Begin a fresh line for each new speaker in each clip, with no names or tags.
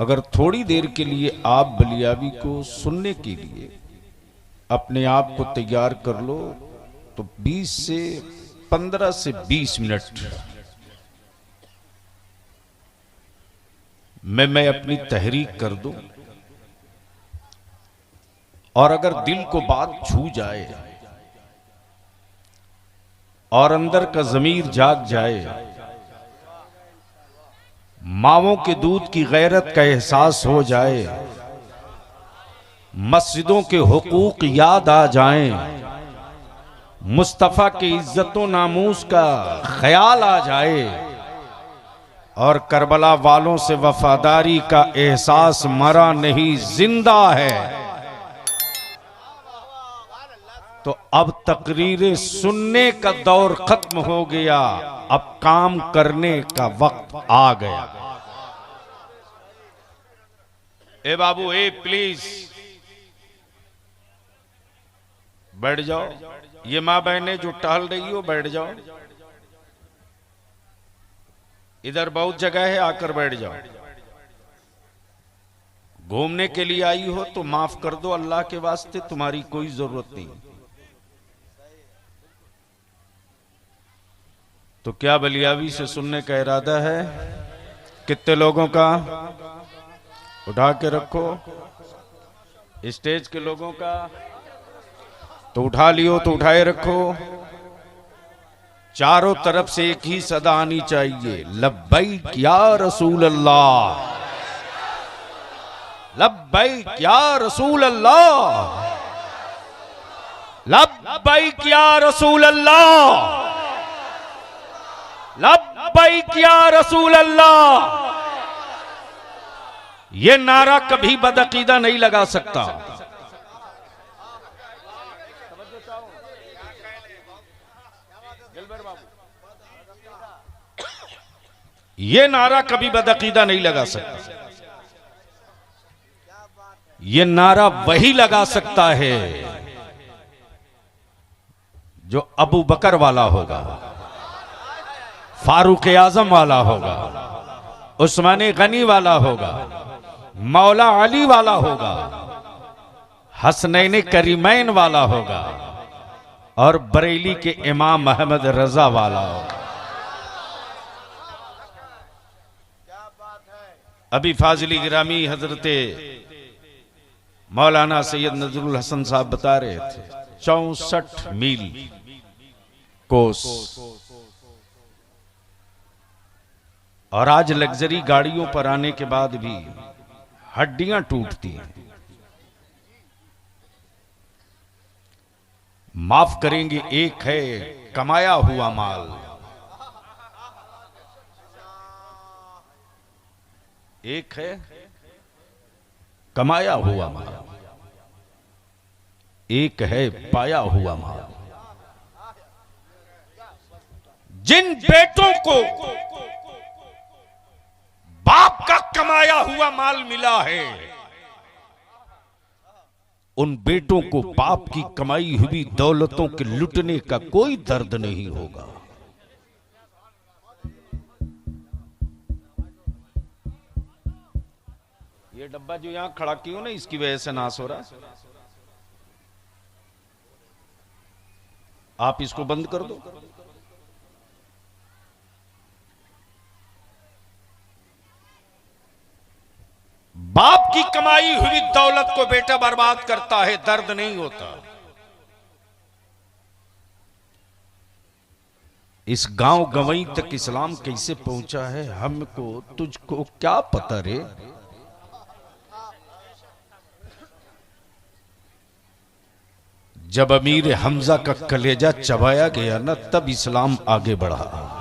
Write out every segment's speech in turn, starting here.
अगर थोड़ी देर के लिए आप बलियावी को सुनने के लिए अपने आप को तैयार कर लो तो 15 से 20 मिनट मैं अपनी तहरीक कर दूं, और अगर दिल को बात छू जाए और अंदर का ज़मीर जाग जाए, मावों के दूध की गैरत का एहसास हो जाए, मस्जिदों के हुकूक याद आ जाएं, मुस्तफ़ा के इज्जतों नामूस का ख्याल आ जाए और करबला वालों से वफादारी का एहसास मरा नहीं जिंदा है, तो अब तकरीरें सुनने का दौर खत्म हो गया, अब काम करने का वक्त आ गया। ए बाबू, ए प्लीज बैठ जाओ। ये मां बहनें जो टहल रही हो, बैठ जाओ। इधर बहुत जगह है, आकर बैठ जाओ। घूमने के लिए आई हो तो माफ कर दो, अल्लाह के वास्ते तुम्हारी कोई जरूरत नहीं। तो क्या बलियावी से सुनने का इरादा है? कितने लोगों का? उठा के रखो। स्टेज के लोगों का तो उठा लियो, तो उठाए रखो। चारों तरफ से एक ही सदा आनी चाहिए, लब्बैक या रसूल अल्लाह, लब्बैक या रसूल अल्लाह, लब्बैक या रसूल अल्लाह, लब्बैक या रसूल अल्लाह। ये नारा कभी बदअकीदा नहीं लगा सकता। ये नारा कभी बदअकीदा नहीं लगा सकता। ये नारा वही लगा सकता है जो अबू बकर वाला होगा, फारूक आजम वाला होगा, उस्मान गनी वाला होगा, मौला अली वाला होगा, हसनैन करीमैन वाला होगा और बरेली के इमाम अहमद रजा वाला होगा। अभी फाजिली गिरामी हजरते मौलाना सैयद नजरुल हसन साहब बता रहे थे 64 मील कोस, और आज लग्जरी गाड़ियों पर आने के बाद भी हड्डियां टूटती हैं। माफ करेंगे, एक है कमाया हुआ माल, एक है कमाया हुआ माल, एक है पाया हुआ माल। जिन बेटों को बाप का कमाया हुआ माल मिला है, उन बेटों को बाप की कमाई हुई दौलतों के लुटने का कोई दर्द नहीं होगा। ये डब्बा जो यहां खड़ा क्यों ना, इसकी वजह से नाश हो रहा। आप इसको बंद कर दो। बाप की कमाई हुई दौलत को बेटा बर्बाद करता है, दर्द नहीं होता। इस गांव गवई तक इस्लाम कैसे पहुंचा है, हमको तुझको क्या पता रे। जब अमीर हमजा का कलेजा चबाया गया ना, तब इस्लाम आगे बढ़ा।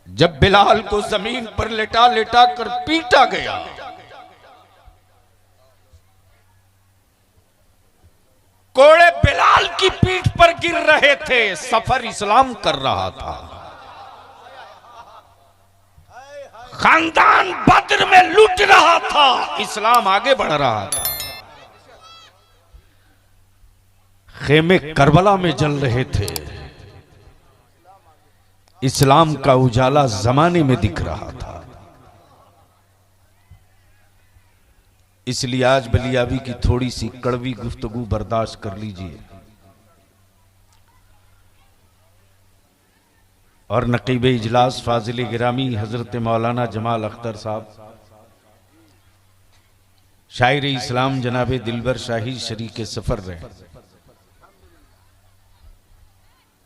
जब बिलाल को जमीन पर लेटा लेटा कर पीटा गया, कोड़े बिलाल की पीठ पर गिर रहे थे, सफर इस्लाम कर रहा था। खानदान बद्र में लूट रहा था, इस्लाम आगे बढ़ रहा था। खेमे करबला में जल रहे थे, इस्लाम का उजाला जमाने में दिख रहा था। इसलिए आज बलियावी की थोड़ी सी कड़वी गुफ्तगू बर्दाश्त कर लीजिए। और नकीब इजलास फाजिल गिरामी हजरत मौलाना जमाल अख्तर साहब, शायर इस्लाम जनाब दिलबर शाही शरीक सफर रहे,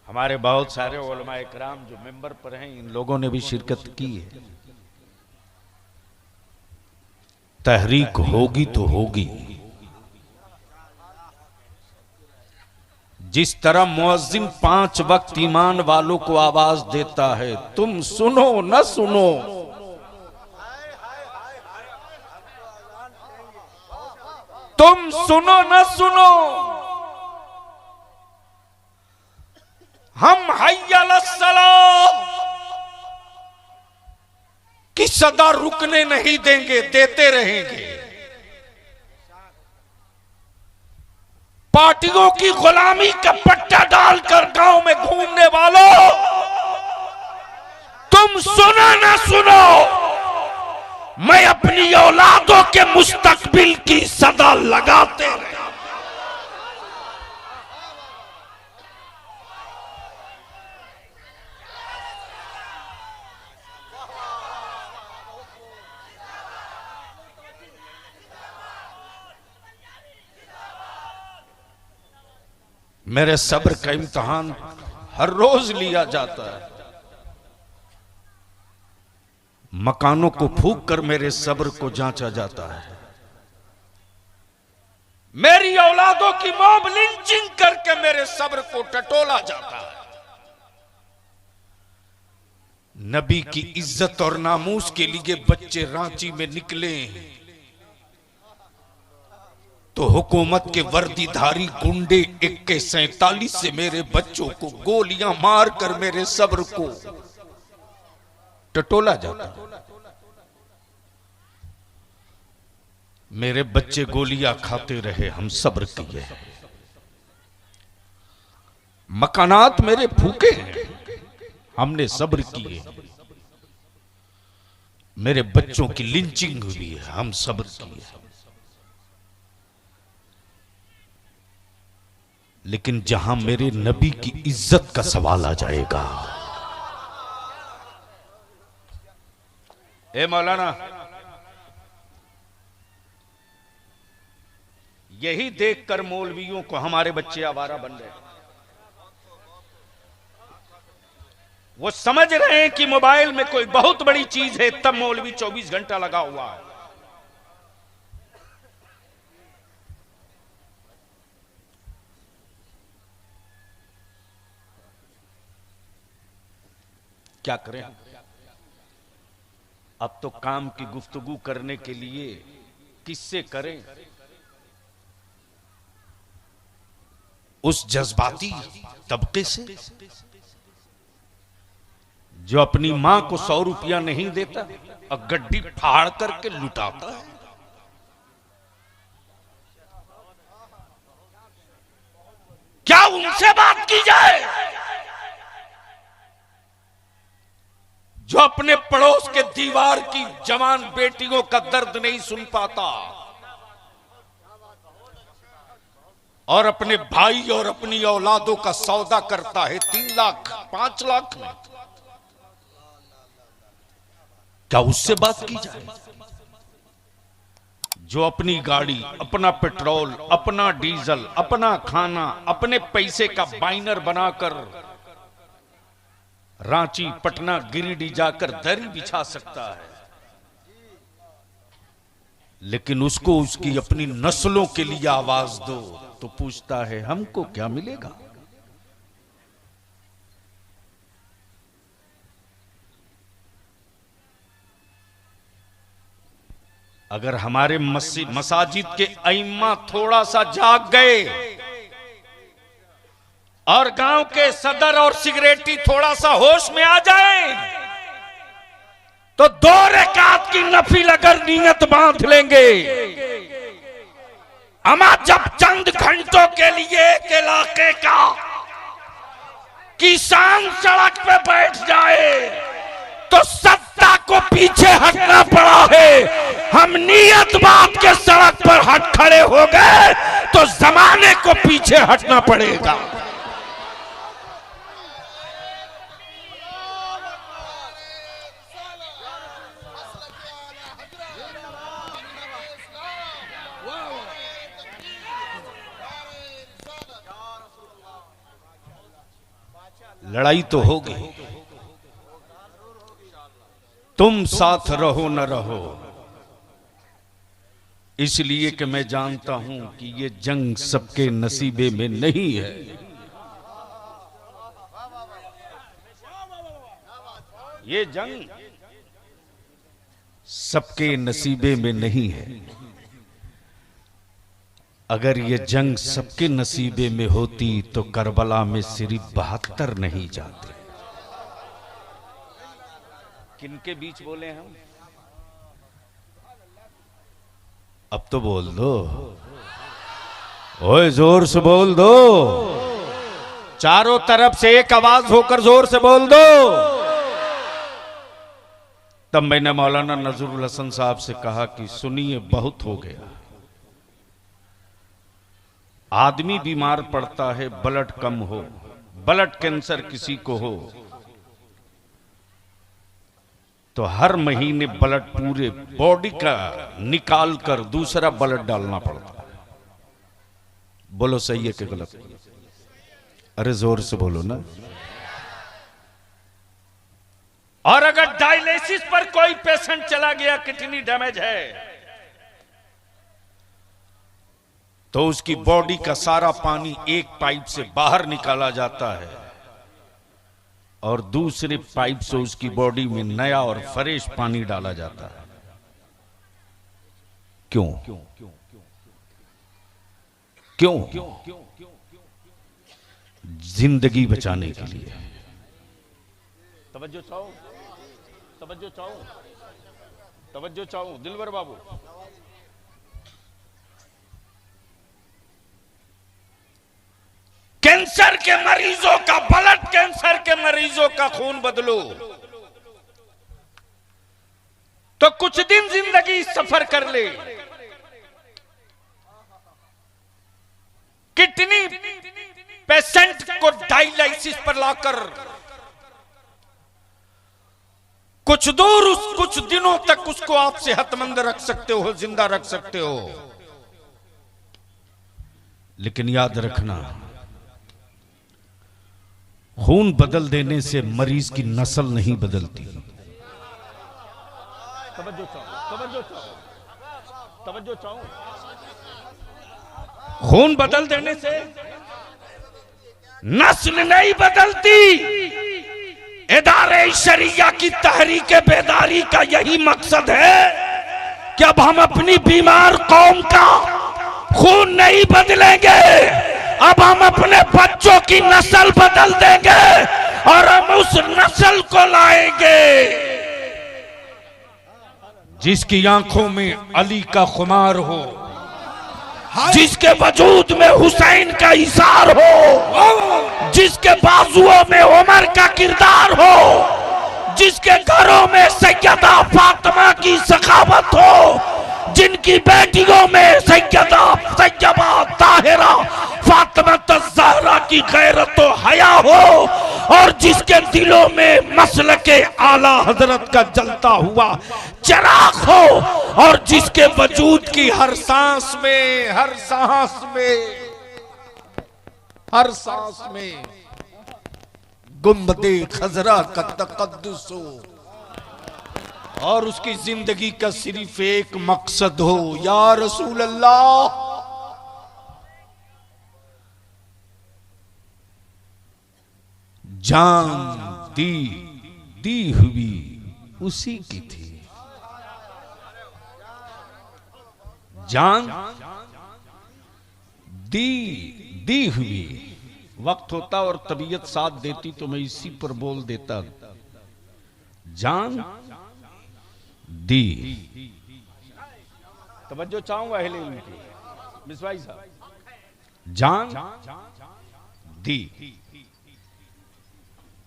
हमारे बहुत सारे उलमा इकराम जो मेंबर पर हैं, इन लोगों ने भी शिरकत की है। तहरीक होगी तो होगी। जिस तरह मुअज्जिन 5 वक्त ईमान वालों को आवाज देता है, तुम सुनो न सुनो, तुम सुनो न सुनो, हम हय्या अलस्सलाह की सदा रुकने नहीं देंगे, देते रहेंगे। पार्टियों की गुलामी का पट्टा डालकर गांव में घूमने वालों, तुम सुनो ना सुनो, मैं अपनी औलादों के मुस्तकबिल की सदा लगाते रहे। मेरे सब्र का इम्तिहान हर रोज लिया जाता है। मकानों को फूंक कर मेरे सब्र को जांचा जाता है। मेरी औलादों की मॉब लिंचिंग करके मेरे सब्र को टटोला जाता है। नबी की इज्जत और नामूस के लिए बच्चे रांची में निकले तो हुकूमत के वर्दीधारी गुंडे AK-47 से मेरे बच्चों को गोलियां मारकर मेरे सब्र को टटोला जाता। मेरे बच्चे गोलियां खाते रहे, हम सब्र किए। मकानात मेरे फूके हैं, हमने सब्र किए। मेरे बच्चों की लिंचिंग हुई है, हम सब्र किए। लेकिन जहां मेरे नबी की इज्जत का सवाल आ जाएगा, ए मौलाना, यही देखकर मौलवियों को हमारे बच्चे आवारा बन रहे। वो समझ रहे हैं कि मोबाइल में कोई बहुत बड़ी चीज है, तब मौलवी 24 घंटा लगा हुआ है। क्या करें? अब तो काम की गुफ्तगू करने के लिए किससे करें? उस जज्बाती तबके से जो अपनी मां को 100 रुपया नहीं देता और गड्डी फाड़ करके लुटाता है। क्या उनसे बात की जाए जो अपने पड़ोस के दीवार की जवान बेटियों का दर्द नहीं सुन पाता और अपने भाई और अपनी औलादों का सौदा करता है 3 लाख 5 लाख में? क्या उससे बात की जाए जो अपनी गाड़ी, अपना पेट्रोल, अपना डीजल, अपना खाना, अपने पैसे का बाइनर बनाकर रांची, पटना, गिरिडीह जाकर दरी बिछा सकता है, लेकिन उसको उसकी अपनी नस्लों के लिए आवाज दो तो पूछता है हमको क्या मिलेगा? अगर हमारे मसाजिद के अइम्मा थोड़ा सा जाग गए और गांव के सदर और सिगरेटी थोड़ा सा होश में आ जाए तो 2 रकात की नफिल अगर नियत बांध लेंगे, अमा जब चंद घंटों के लिए एक इलाके का किसान सड़क पे बैठ जाए पर हट खड़े हो गए तो जमाने को पीछे हटना पड़ेगा। लड़ाई तो होगी, तुम साथ रहो न रहो, इसलिए कि मैं जानता हूं कि ये जंग सबके नसीबे में नहीं है। ये जंग सबके नसीबे में नहीं है। अगर ये जंग सबके नसीबे में होती तो करबला में सिर्फ 72 नहीं जाते। किनके बीच बोले हम? अब तो बोल दो, ओए जोर से बोल दो, चारों तरफ से एक आवाज होकर जोर से बोल दो। तब मैंने मौलाना नजरुल हसन साहब से कहा कि सुनिए, बहुत हो गया। आदमी बीमार पड़ता है, ब्लड कम हो, ब्लड कैंसर किसी को हो तो हर महीने ब्लड पूरे बॉडी का निकाल कर दूसरा ब्लड डालना पड़ता है। बोलो सही है कि गलत? अरे जोर से बोलो ना। और अगर डायलिसिस पर कोई पेशेंट चला गया, किडनी डैमेज है, तो उसकी बॉडी का सारा पानी एक पाइप से बाहर निकाला जाता है और दूसरे पाइप से उसकी बॉडी में नया और फ्रेश पानी डाला जाता है। क्यों? क्यों? जिंदगी बचाने के लिए। तवज्जो चाहो, तवज्जो चाहो, तवज्जो चाहो दिलवर बाबू। कैंसर के मरीजों का, ब्लड कैंसर के मरीजों का खून बदलो तो कुछ दिन जिंदगी सफर कर ले। किडनी पेशेंट को डायलिसिस पर लाकर कुछ दूर, कुछ दिनों तक उसको आप सेहतमंद रख सकते हो, जिंदा रख सकते हो। लेकिन याद रखना, खून बदल देने से मरीज की नस्ल नहीं बदलती। तवज्जो चाहो, तवज्जो चाहो, तवज्जो चाहो। खून बदल देने से नस्ल नहीं बदलती। इदारे शरिया की तहरीक बेदारी का यही मकसद है कि अब हम अपनी बीमार कौम का खून नहीं बदलेंगे, अब हम अपने बच्चों की नस्ल बदल देंगे और हम उस नस्ल को लाएंगे जिसकी आंखों में अली का खुमार हो, जिसके वजूद में हुसैन का इशार हो, जिसके बाजुओं में उमर का किरदार हो, जिसके घरों में सैयदा फातिमा की सखावत हो, जिनकी बेटियों में सैयदा ताहिरा फातिमा ज़हरा की गैरत व हया हो, और जिसके दिलों में मसलके आला हजरत का जलता हुआ चिराग हो, और जिसके वजूद की हर सांस में, हर सांस में, हर सांस में गुंबदे खजरा का तकद्दुस हो, और उसकी जिंदगी का सिर्फ एक मकसद हो, या रसूल अल्लाह जान दी हुई उसी की थी। जान दी हुई। वक्त होता और तबीयत साथ देती तो मैं इसी पर बोल देता। जान दी। तवज्जो चाहूंगा अहले इल्म की, मिसवाई साहब। जान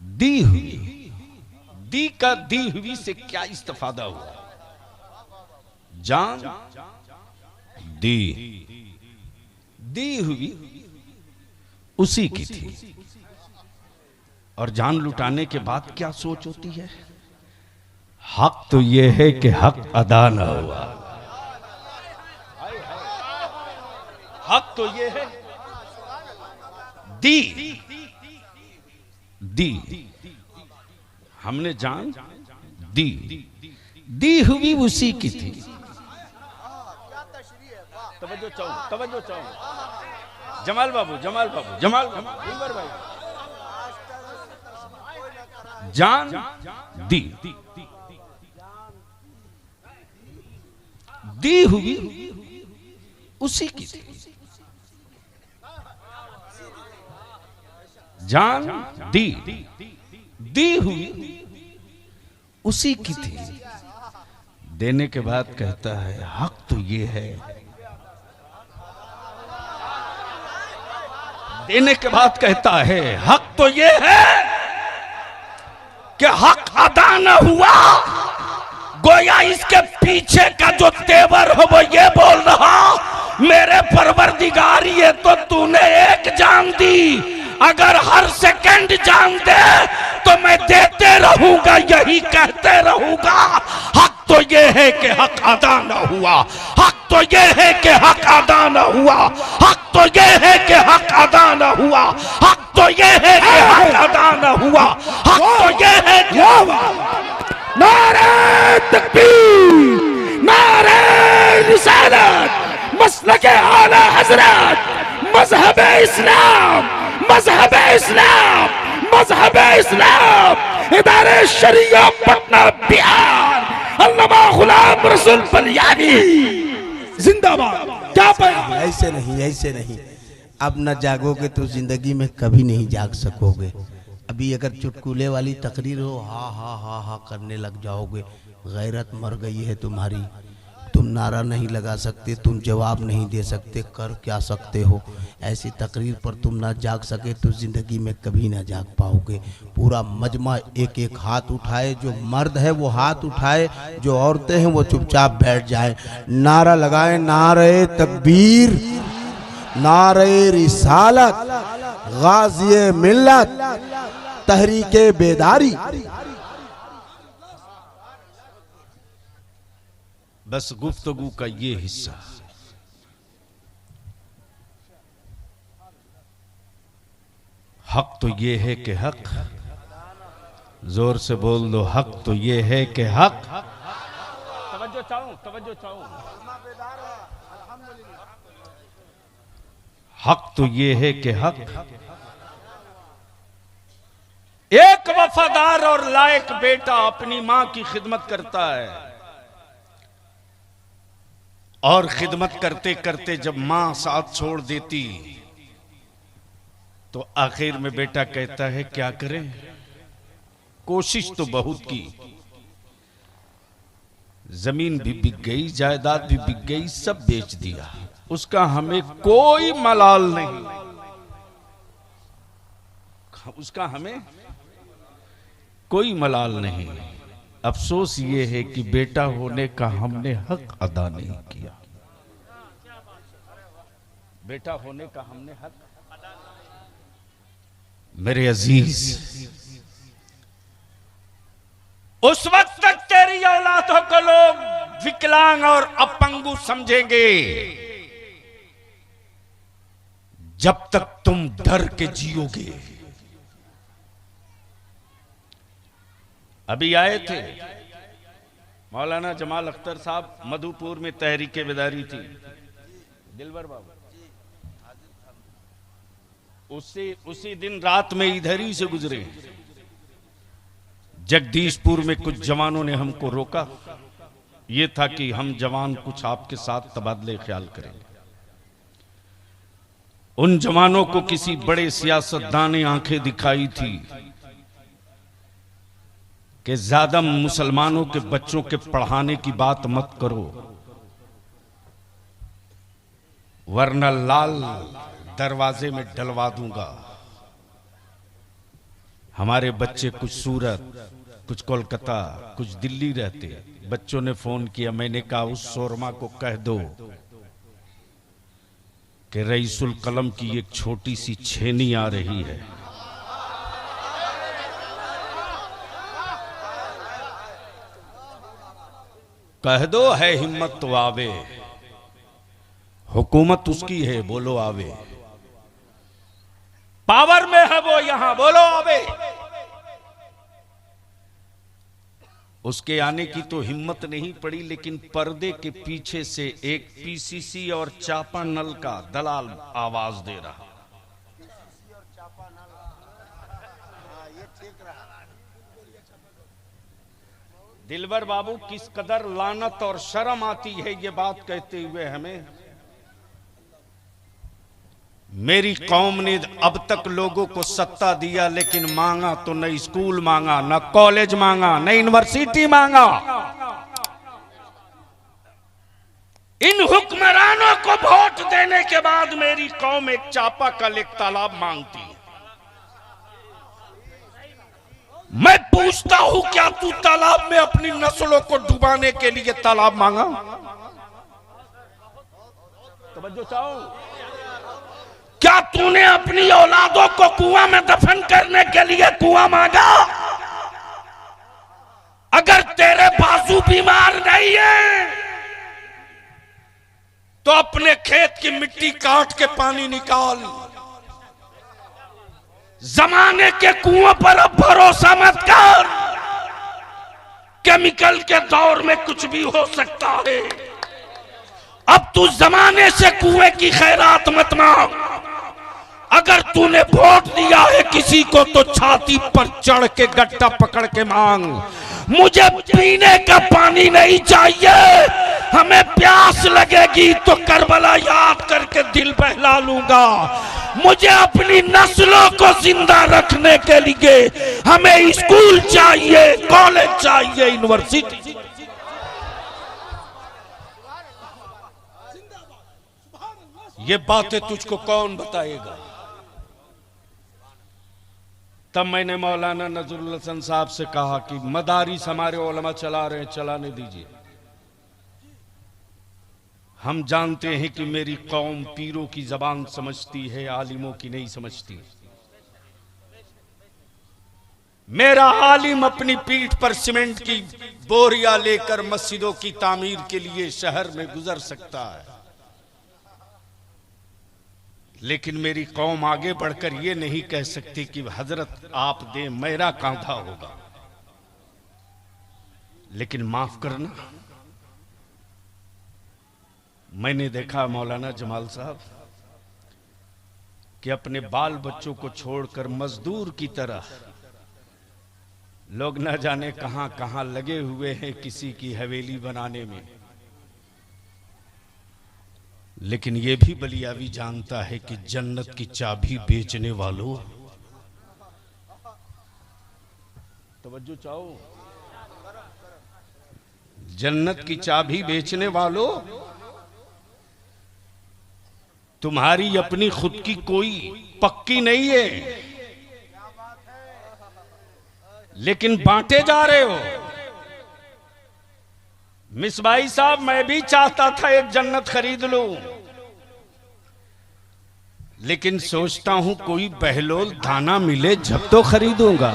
दी हुई। दी का दी हुई से क्या इस्तेफादा हुआ? जान दी दी हुई उसी की थी। और जान लुटाने के बाद क्या सोच होती है? हक तो यह है कि हक अदा न हुआ। हक तो यह है दी दी हमने जान दी दी हुई उसी की थी। तवज्जो चाहूं जमाल बाबू दिलबर भाई। जान दी दी हुई उसी की थी। जान दी हुई उसी की थी। देने के बाद कहता है हक तो ये है। देने के बाद कहता है हक तो ये है कि हक अदा न हुआ। गोया इसके पीछे का जो तेवर हो वो ये बोल रहा, मेरे परवरदिगार ये तो तूने एक जान दी, अगर हर सेकंड जान दे तो मैं देते रहूंगा, यही कहते रहूंगा। हक तो ये है कि हक अदा न हुआ। हक तो ये है कि हक अदा न हुआ। हक तो ये है कि हक अदा न हुआ। हक तो ये है कि हक अदा न हुआ। हक तो ये है कि नारे तकबीर, नारे रिसालत, मसलके आला हजरत, मजहब इस्लाम, मजहब इस्लाम, मजहब इस्लाम, इदारे शरिया पटना बिहार, अल्लामा गुलाम रसूल बलियानी जिंदाबाद। क्या पाया?
ऐसे नहीं अब न जागोगे तो जिंदगी में कभी नहीं जाग सकोगे। अभी अगर चुटकुले वाली तकरीर हो हा हा हा हा करने लग जाओगे। गैरत मर गई है तुम्हारी। तुम नारा नहीं लगा सकते, तुम जवाब नहीं दे सकते, कर क्या सकते हो? ऐसी तकरीर पर तुम ना जाग सके तो ज़िंदगी में कभी ना जाग पाओगे। पूरा मजमा एक एक हाथ उठाए, जो मर्द है वो हाथ उठाए, जो औरतें हैं वो चुपचाप बैठ जाए। नारा लगाए, नारे तकबीर, नारे रिसालत, गाज़िए मिल्लत, तहरीके बेदारी।
बस गुफ्तगू का ये हिस्सा। हक तो ये है कि हक, जोर से बोल दो, हक तो ये है कि हक। तवज्जो चाहूं हक तो ये है कि हक। एक वफादार और लायक बेटा अपनी मां की खिदमत करता है, और खिदमत करते करते जब मां साथ छोड़ देती तो आखिर में बेटा कहता है क्या करें, कोशिश तो बहुत की, जमीन भी बिक गई, जायदाद भी बिक गई, सब बेच दिया, उसका हमें कोई मलाल नहीं, उसका हमें कोई मलाल नहीं। अफसोस ये है कि बेटा होने का हमने हक अदा नहीं किया। बेटा होने का हमने हक। मेरे अजीज, उस वक्त तक तेरी औलादों को लोग विकलांग और अपंगु समझेंगे जब तक तुम डर के जियोगे। अभी आए थे मौलाना जमाल अख्तर साहब, मधुपुर में तहरीके बेदारी थी, दिलबर बाबू, उसी दिन रात में इधर ही से गुजरे। जगदीशपुर में कुछ जवानों ने हमको रोका, ये था कि हम जवान कुछ आपके साथ तबादले ख्याल करें। उन जवानों को किसी बड़े सियासतदान ने आंखें दिखाई थी कि ज्यादा मुसलमानों के बच्चों के पढ़ाने की बात मत करो, वरना लाल दरवाजे में डलवा दूंगा। हमारे बच्चे कुछ सूरत, कुछ कोलकाता, कुछ दिल्ली रहते। बच्चों ने फोन किया, मैंने कहा उस शोरमा को कह दो कि रईसुल कलम की एक छोटी सी छेनी आ रही है। कह दो है हिम्मत तो आवे, हुकूमत उसकी है बोलो आवे। पावर में है वो यहां बोलो आवे। उसके आने की तो हिम्मत नहीं पड़ी, लेकिन पर्दे के पीछे से एक पीसीसी और चापानल का दलाल आवाज दे रहा। दिलबर बाबू, किस कदर लानत और शर्म आती है ये बात कहते हुए हमें। मेरी कौम ने अब तक लोगों को सत्ता दिया, लेकिन मांगा तो न स्कूल मांगा, न कॉलेज मांगा, न यूनिवर्सिटी मांगा। इन हुक्मरानों को वोट देने के बाद मेरी कौम एक चापाकल, एक तालाब मांगती है। मैं पूछता हूं, क्या तू तालाब में अपनी नस्लों को डुबाने के लिए तालाब मांगा? तवज्जो चाहो। क्या तूने अपनी औलादों को कुआं में दफन करने के लिए कुआं मांगा? अगर तेरे बाजू बीमार नहीं है तो अपने खेत की मिट्टी काट के पानी निकाल। जमाने के कुओं पर अब भरोसा मत कर। केमिकल के दौर में कुछ भी हो सकता है। अब तू जमाने से कुएं की खैरात मत मांग। अगर तूने वोट दिया है किसी को तो छाती पर चढ़ के गट्टा पकड़ के मांग। मुझे पीने का पानी नहीं चाहिए, हमें प्यास लगेगी तो करबला याद करके दिल बहला लूंगा। मुझे अपनी नस्लों को जिंदा रखने के लिए हमें स्कूल चाहिए, कॉलेज चाहिए, यूनिवर्सिटी। ये बातें तुझको कौन बताएगा? तब मैंने मौलाना नजरुल हसन साहब से कहा कि मदारिस हमारे उलमा चला रहे हैं, चलाने दीजिए। हम जानते हैं कि मेरी कौम पीरों की जबान समझती है, आलिमों की नहीं समझती। मेरा आलिम अपनी पीठ पर सीमेंट की बोरिया लेकर मस्जिदों की तामीर के लिए शहर में गुजर सकता है, लेकिन मेरी कौम आगे बढ़कर यह नहीं कह सकती कि हजरत आप दे, मेरा कांधा होगा। लेकिन माफ करना, मैंने देखा मौलाना जमाल साहब कि अपने बाल बच्चों को छोड़कर मजदूर की तरह लोग न जाने कहां कहां लगे हुए हैं किसी की हवेली बनाने में। लेकिन यह भी बलियावी जानता है कि जन्नत की चाबी बेचने वालों, तवज्जो चाहो, जन्नत की चाबी बेचने वालों, तुम्हारी अपनी खुद की कोई पक्की नहीं है, लेकिन बांटे जा रहे हो। मिसबाई साहब, मैं भी चाहता था एक जन्नत खरीद लूं, लेकिन सोचता हूं कोई बहलोल दाना मिले जब तो खरीदूंगा।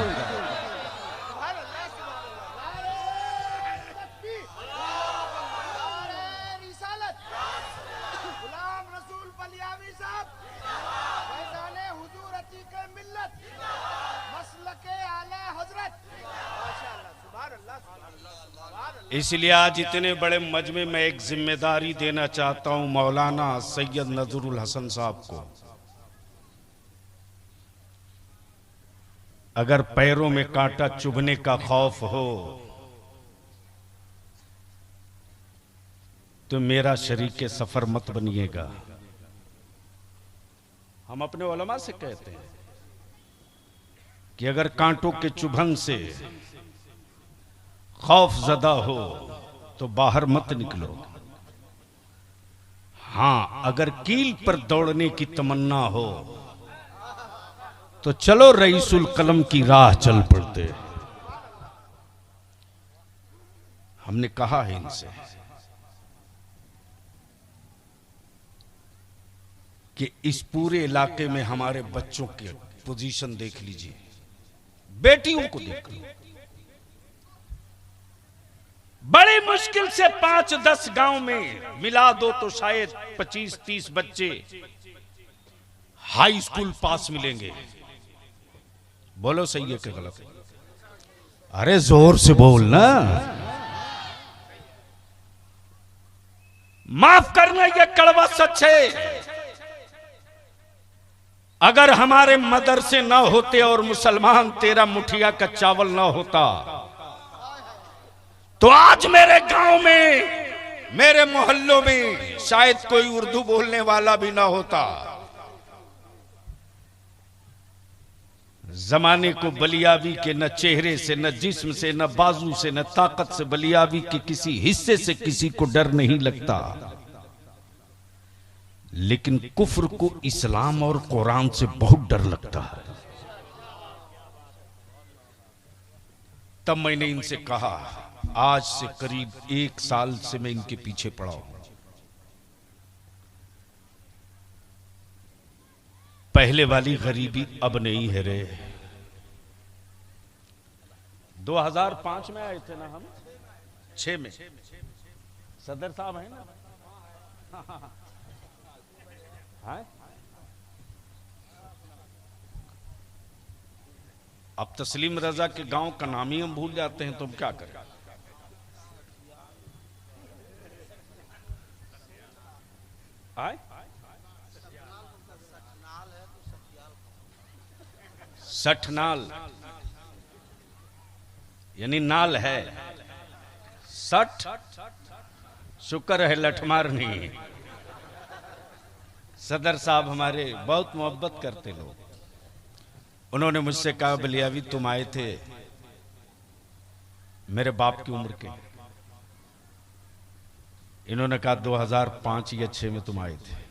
इसलिए आज इतने बड़े मजमे में एक जिम्मेदारी देना चाहता हूं मौलाना सैयद नजरुल हसन साहब को। अगर पैरों में कांटा चुभने का खौफ हो तो मेरा शरीके सफर मत बनिएगा। हम अपने उलमा से कहते हैं कि अगर कांटों के चुभन से खौफ ज़दा हो तो बाहर मत निकलो। हां, अगर कील पर दौड़ने की तमन्ना हो तो चलो रईसुल कलम की राह चल पड़ते। हमने कहा है इनसे, कि इस पूरे इलाके में हमारे बच्चों की पोजीशन देख लीजिए, बेटियों को देख लो। बड़ी मुश्किल से 5-10 गांव में मिला दो तो शायद 25-30 बच्चे हाई स्कूल पास मिलेंगे। बोलो सही है कि गलत है? अरे जोर से बोल ना। माफ करना, यह कड़वा सच है। अगर हमारे मदरसे ना होते और मुसलमान तेरा मुठिया का चावल ना होता तो आज मेरे गांव में, मेरे मोहल्लों में शायद कोई उर्दू बोलने वाला भी ना होता। जमाने को बलियावी के न चेहरे से, न जिस्म से, न बाजू से, न ताकत से, बलियावी के किसी हिस्से से किसी को डर नहीं लगता। लेकिन कुफ्र को इस्लाम और कुरान से बहुत डर लगता है। तब मैंने इनसे कहा, आज से करीब 1 साल से मैं इनके पीछे पड़ा हूं। पहले वाली गरीबी अब नहीं है रे। 2005 में आए थे ना हम, 6 में सदर साहब है ना। हाँ? अब तस्लीम रजा के गांव का नाम ही हम भूल जाते हैं तो हम क्या करें? आए? सठनाल यानी नाल है, सठ शुक्र है लठमार नहीं है। सदर साहब हमारे बहुत मोहब्बत करते लोग। उन्होंने मुझसे कहा, बलियावी तुम आए थे मेरे बाप की उम्र के। इन्होंने कहा 2005 या 6 में तुम आए थे।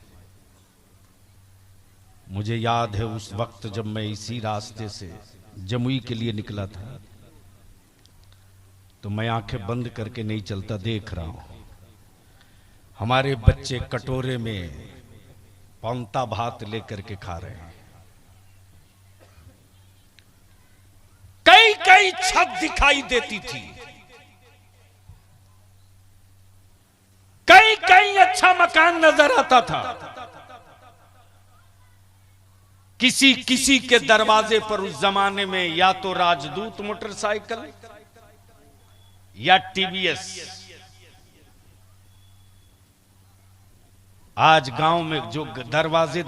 मुझे याद है उस वक्त जब मैं इसी रास्ते से जमुई के लिए निकला था तो मैं आंखें बंद करके नहीं चलता, देख रहा हूं हमारे बच्चे कटोरे में पौंता भात लेकर के खा रहे हैं। कई कई छत दिखाई देती थी, कई कई अच्छा मकान नजर आता था। किसी किसी के दरवाजे पर उस जमाने में या तो राजदूत मोटरसाइकिल या टीवीएस। आज गांव में जो दरवाजे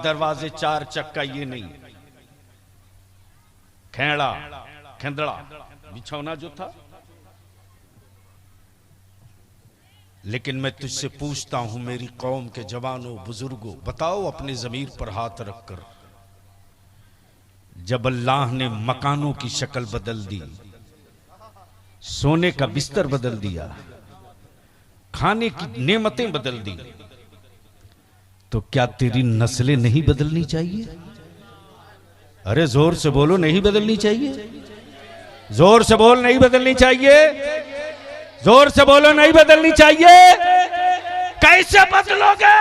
4 चक्का ये नहीं, खेंदड़ा बिछौना जो था। लेकिन मैं तुझसे पूछता हूं, मेरी कौम के जवानों बुजुर्गों, बताओ अपने जमीर पर हाथ रखकर, जब अल्लाह ने मकानों की शक्ल बदल दी, सोने का बिस्तर बदल दिया, खाने की नेमतें बदल दी, तो क्या तेरी नस्लें नहीं बदलनी चाहिए? अरे जोर से बोलो, नहीं बदलनी चाहिए? जोर से बोल, नहीं बदलनी चाहिए? जोर से बोलो, नहीं बदलनी चाहिए? कैसे बदलोगे?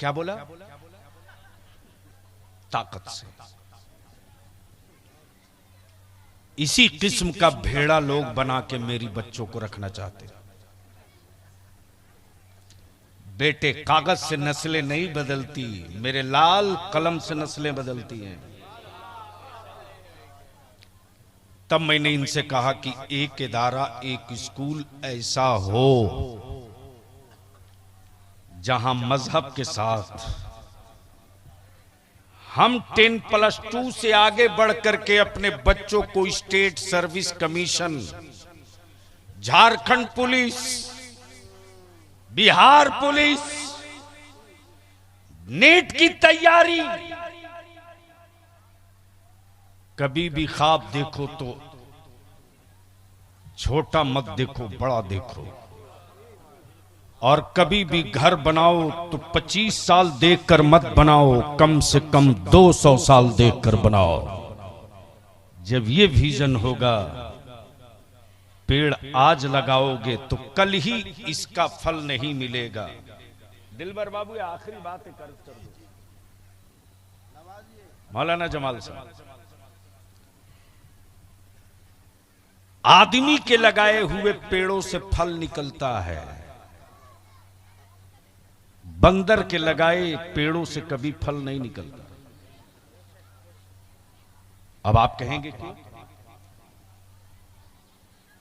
क्या बोला? ताकत से। इसी किस्म का भेड़ा लोग बना के मेरी बच्चों को रखना चाहते। बेटे, कागज से नस्लें नहीं बदलती, मेरे लाल कलम से नस्लें बदलती हैं। तब मैंने इनसे कहा कि एक इदारा, एक स्कूल ऐसा हो जहां मजहब के साथ हम 10+2 से आगे बढ़ करके अपने बच्चों को state service commission, Jharkhand police, Bihar police, NEET की तैयारी। कभी भी ख्वाब देखो तो छोटा मत देखो, बड़ा देखो। और कभी भी घर बनाओ तो 25 साल देखकर मत बनाओ, कम से कम 200 साल देखकर बनाओ। जब ये विजन होगा पेड़ आज लगाओगे तो कल ही इसका फल नहीं मिलेगा। दिलबर बाबू ये आखिरी बात है, कर्ज कर दो मौलाना जमाल साहब। आदमी के लगाए हुए पेड़ों से फल निकलता है, बंदर के लगाए पेड़ों से कभी फल नहीं निकलता। अब आप कहेंगे क्यों?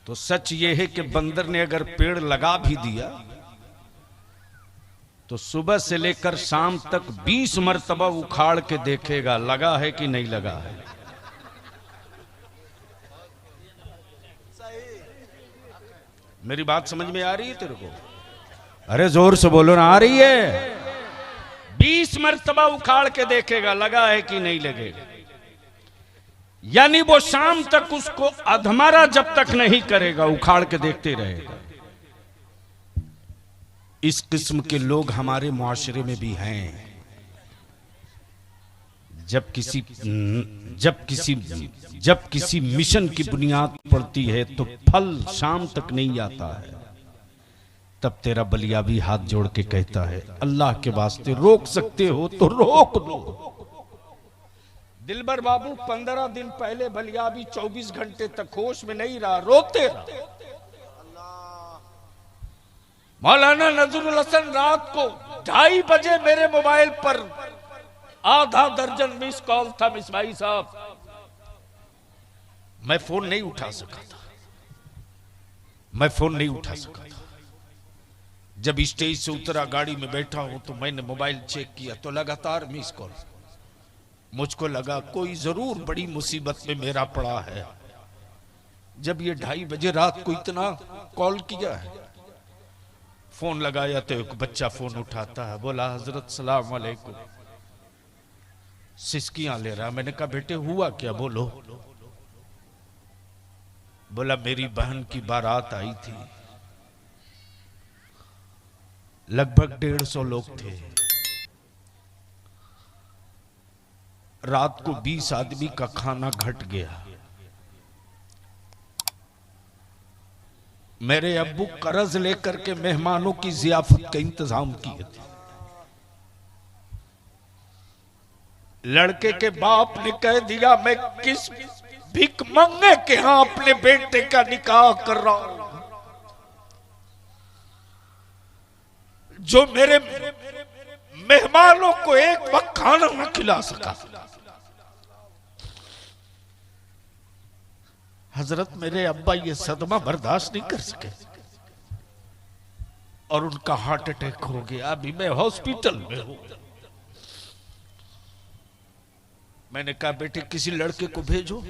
तो सच यह है कि बंदर ने अगर पेड़ लगा भी दिया तो सुबह से लेकर शाम तक 20 मरतबा उखाड़ के देखेगा लगा है कि नहीं लगा है। मेरी बात समझ में आ रही है तेरे को? अरे जोर से बोलो ना, आ रही है? 20 मरतबा उखाड़ के देखेगा लगा है कि नहीं लगेगा। यानी वो शाम तक उसको अधमरा जब तक नहीं करेगा उखाड़ के देखते रहेगा। इस किस्म के लोग हमारे मुआशरे में भी हैं। जब किसी मिशन की बुनियाद पड़ती है तो फल शाम तक नहीं आता है, तब तेरा बलियाबी हाथ जोड़ के कहता है अल्लाह के वास्ते रोक सकते हो तो रोक दो। दिलबर बाबू 15 दिन पहले बलियाबी 24 घंटे तक होश में नहीं रहा, रोते रहा। मौलाना नजरुल हसन रात को 2:30 बजे मेरे मोबाइल पर आधा दर्जन मिस कॉल था। मिस भाई साहब मैं फोन नहीं उठा सका था। जब स्टेज से उतरा गाड़ी में बैठा हूं तो मैंने मोबाइल चेक किया तो लगातार मिस कॉल। मुझको लगा कोई जरूर बड़ी मुसीबत में मेरा पड़ा है। जब ये 2:30 बजे रात को इतना कॉल किया है, फोन लगाया तो एक बच्चा फोन उठाता है, बोला हजरत सलाम अलैकुम। सिसकियां ले रहा। मैंने कहा बेटे हुआ क्या, बोलो। बोला मेरी बहन की बारात आई थी, लगभग 150 लोग थे। रात को 20 आदमी का खाना घट गया। मेरे अब्बू कर्ज लेकर के मेहमानों की जियाफत का इंतजाम किए थे। लड़के के बाप ने कह दिया मैं किस भिखमंगे के यहां अपने बेटे का निकाह कर रहा हूं जो मेरे मेहमानों को एक वक्त खाना न खिला सका। हजरत मेरे अब्बा ये सदमा बर्दाश्त नहीं कर सके और उनका हार्ट अटैक हो गया। अभी मैं हॉस्पिटल में हूं। मैंने कहा बेटे किसी लड़के को भेजो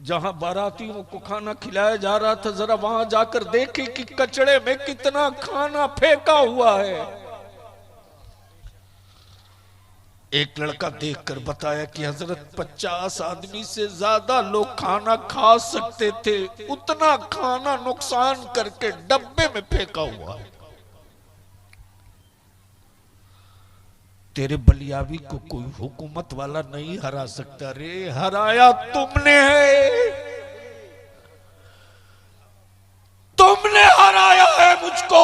जहां बारातियों को खाना खिलाया जा रहा था, जरा वहां जाकर देखे कि कचड़े में कितना खाना फेंका हुआ है। एक लड़का देखकर बताया कि हजरत 50 आदमी से ज्यादा लोग खाना खा सकते थे, उतना खाना नुकसान करके डब्बे में फेंका हुआ है। तेरे बलियाबी को कोई हुकूमत वाला नहीं हरा सकता रे, हराया तुमने है। तुमने हराया है मुझको,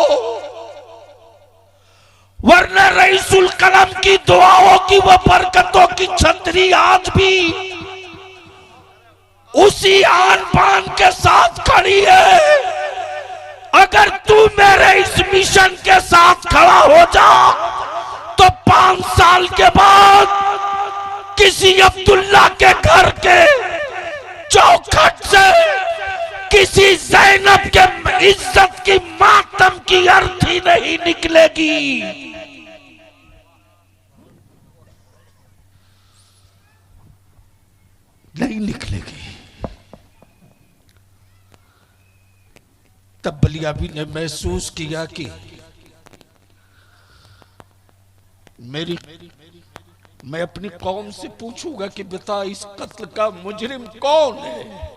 वरना रईसुल कलम की दुआओं की वो बरकतों की छतरी आज भी उसी आन बान के साथ खड़ी है। अगर तू मेरे इस मिशन के साथ खड़ा हो जा तो 5 साल के बाद किसी अब्दुल्ला के घर के चौखट से किसी ज़ैनब के इज्जत की मातम की अर्थी नहीं निकलेगी। नहीं निकलेगी। तब बलियाबी ने महसूस किया कि मैं अपनी कौम से पूछूंगा कि बता इस कत्ल का मुजरिम कौन है।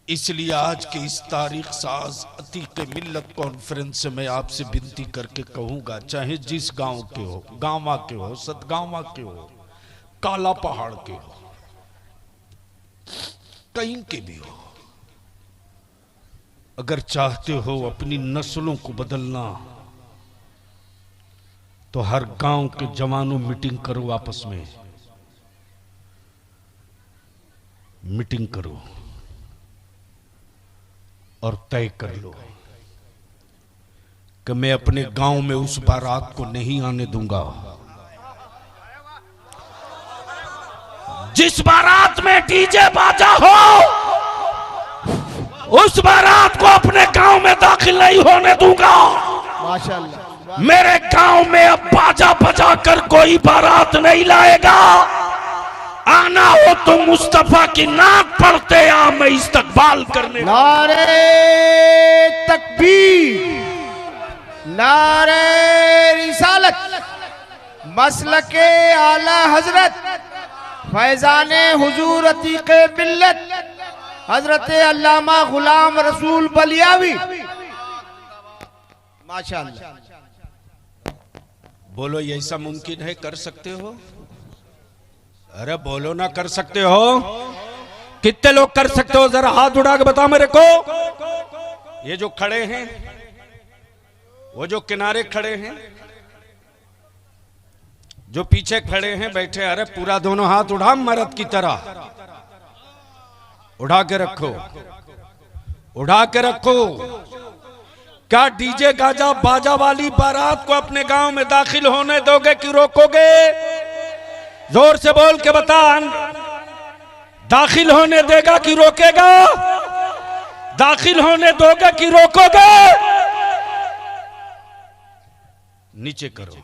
इसलिए आज के इस तारीख साज अतीक मिल्लत कॉन्फ्रेंस से मैं आपसे विनती करके कहूंगा, चाहे जिस गांव के हो, गांवा के हो, सतगांवा के हो, काला पहाड़ के हो, कहीं के भी हो, अगर चाहते हो अपनी नस्लों को बदलना तो हर गांव के जवानों मीटिंग करो, आपस में मीटिंग करो और तय कर लो कि मैं अपने गांव में उस बारात को नहीं आने दूंगा जिस बारात में डीजे बाजा हो। उस बारात को अपने गांव में दाखिल नहीं होने दूंगा।
माशाअल्लाह।
मेरे गांव में अब बाजा बजा कर कोई बारात नहीं लाएगा। आना हो तो मुस्तफा की नात पढ़ते आ, मैं इस्तकबाल करने।
नारे तकबीर, नारे रिसालत, मसलके आला हजरत फैजाने हुजूर अतीके मिल्लत हजरत अल्लामा गुलाम रसूल बलियावी। माशाअल्लाह।
बोलो ये ऐसा मुमकिन है? कर सकते हो? अरे बोलो ना, कर सकते हो? कितने लोग कर सकते हो? जरा हाथ उठा के बताओ मेरे को। ये जो खड़े हैं, वो जो किनारे खड़े हैं, जो पीछे खड़े हैं बैठे, अरे पूरा दोनों हाथ उठा मर्द की तरह उठा के रखो, उठा के रखो। क्या डीजे गाजा बाजा वाली बारात को अपने गांव में दाखिल होने दोगे कि रोकोगे? जोर से बोल के बता। दाखिल होने देगा कि रोकेगा? दाखिल होने दोगे कि रोकोगे? नीचे करो।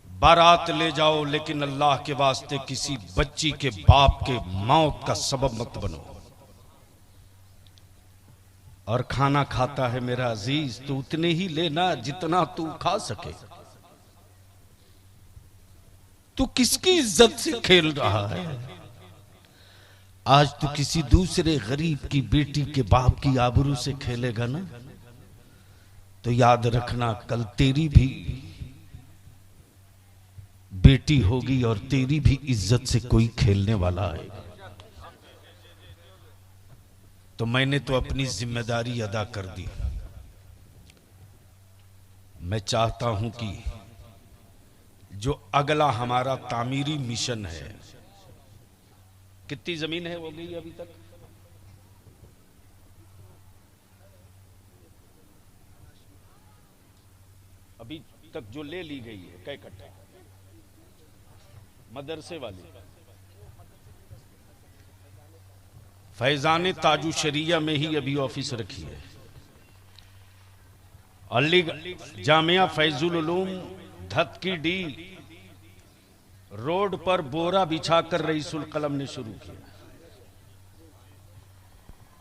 बारात ले जाओ, लेकिन अल्लाह के वास्ते किसी बच्ची के बाप के मौत का सबब मत बनो। और खाना खाता है मेरा अजीज, तो उतने ही लेना जितना तू खा सके। तू किसकी इज्जत से खेल रहा है? आज तू किसी दूसरे गरीब की बेटी के बाप की आबरू से खेलेगा ना, तो याद रखना कल तेरी भी बेटी होगी और तेरी भी इज्जत से कोई खेलने वाला है। तो मैंने तो अपनी जिम्मेदारी अदा कर दी। मैं चाहता हूं कि जो अगला हमारा तामीरी मिशन है, कितनी जमीन है हो गई अभी तक? अभी तक जो ले ली गई है कै कट्टा? मदरसे वाली फैजान ताजु शरिया में ही अभी ऑफिस रखी है। अली जामिया फैजुल उलूम धत की डी रोड पर बोरा बिछाकर रईसुल कलम ने शुरू किया।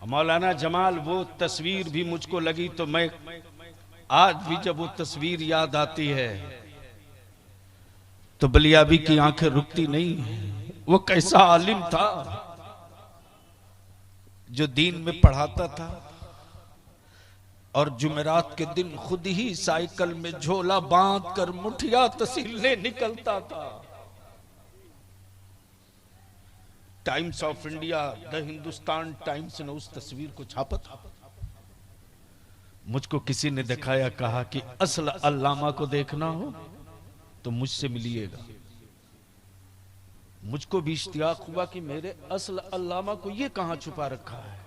मौलाना जमाल, वो तस्वीर भी मुझको लगी तो मैं आज भी जब वो तस्वीर याद आती है तो बलियाबी की आंखें रुकती नहीं। वो कैसा आलिम था जो दीन में पढ़ाता था और जुमेरात के दिन खुद ही साइकिल में झोला बांध कर मुठिया तहसीलने निकलता था। Times of India, the Hindustan times ने उस तस्वीर को छापा था। मुझको किसी ने दिखाया, कहा कि असल अल्लामा को देखना हो तो मुझसे मिलिएगा। मुझको भी इश्तियाक हुआ कि मेरे असल अल्लामा को ये कहां छुपा रखा है।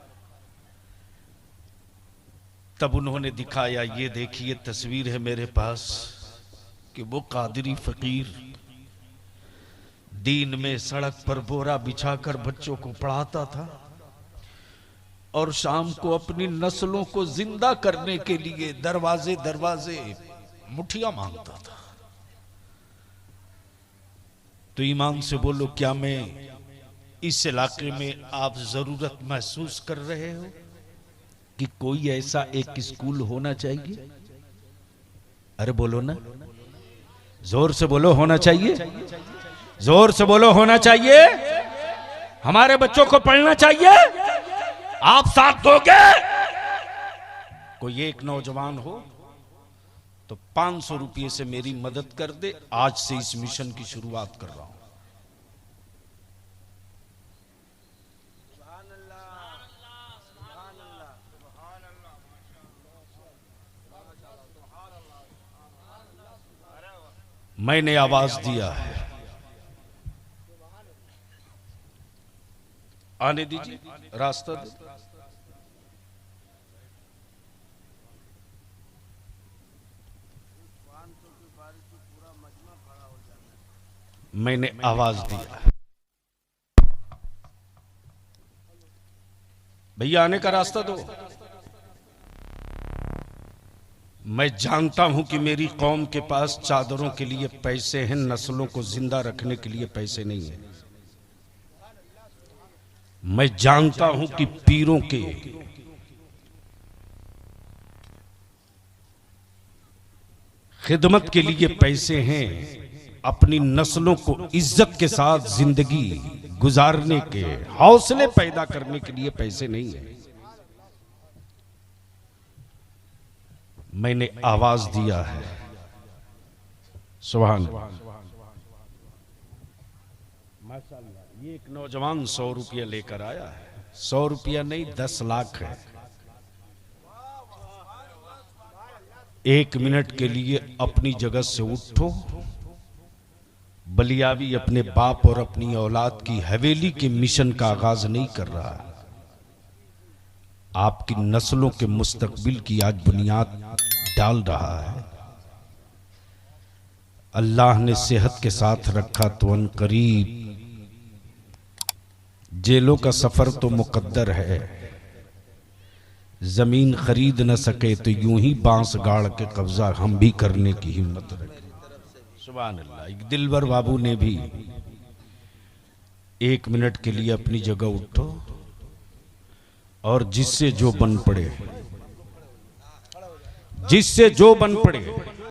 तब उन्होंने दिखाया, ये देखिए तस्वीर है मेरे पास कि वो कादरी फकीर दीन में सड़क पर बोरा बिछाकर बच्चों को पढ़ाता था और शाम को अपनी नस्लों को जिंदा करने के लिए दरवाजे दरवाजे मुठिया मांगता था। तो ईमान से बोलो, क्या मैं इस इलाके में आप जरूरत महसूस कर रहे हो कि कोई ऐसा एक स्कूल होना चाहिए? अरे बोलो ना, जोर से बोलो, होना चाहिए। जोर से बोलो, होना चाहिए। हमारे बच्चों को पढ़ना चाहिए। आप साथ दोगे? कोई एक नौजवान हो तो 500 रुपये से मेरी मदद कर दे। आज से इस मिशन की शुरुआत कर रहा हूं। मैंने आवाज दिया है, आने दीजिए, रास्ता दीजिए। मैंने आवाज दिया, भैया आने का रास्ता दो। मैं जानता हूं कि मेरी कौम के पास चादरों के लिए पैसे हैं, नस्लों को जिंदा रखने के लिए पैसे नहीं है। मैं जानता हूं कि पीरों के खिदमत के लिए पैसे हैं, अपनी नस्लों को इज्जत के साथ जिंदगी गुजारने के हौसले पैदा करने के लिए पैसे नहीं है। मैंने आवाज दिया है, सुभान अल्लाह। माशाअल्लाह, ये एक नौजवान 100 रुपया लेकर आया है। 100 रुपया नहीं, 10 लाख है। 1 मिनट के लिए अपनी जगह से उठो। बलियावी अपने बाप और अपनी औलाद की हवेली के मिशन का आगाज नहीं कर रहा है, आपकी नस्लों के मुस्तकबिल की आज बुनियाद डाल रहा है। अल्लाह ने सेहत के साथ रखा तो अनकरीब जेलों का सफर तो मुकद्दर है। जमीन खरीद न सके तो यूं ही बांस गाड़ के कब्जा हम भी करने की हिम्मत रखें। सुभान अल्लाह। एक दिलवर बाबू ने भी 1 मिनट के लिए अपनी जगह उठो और जिससे जो बन पड़े, जिससे जो बन पड़े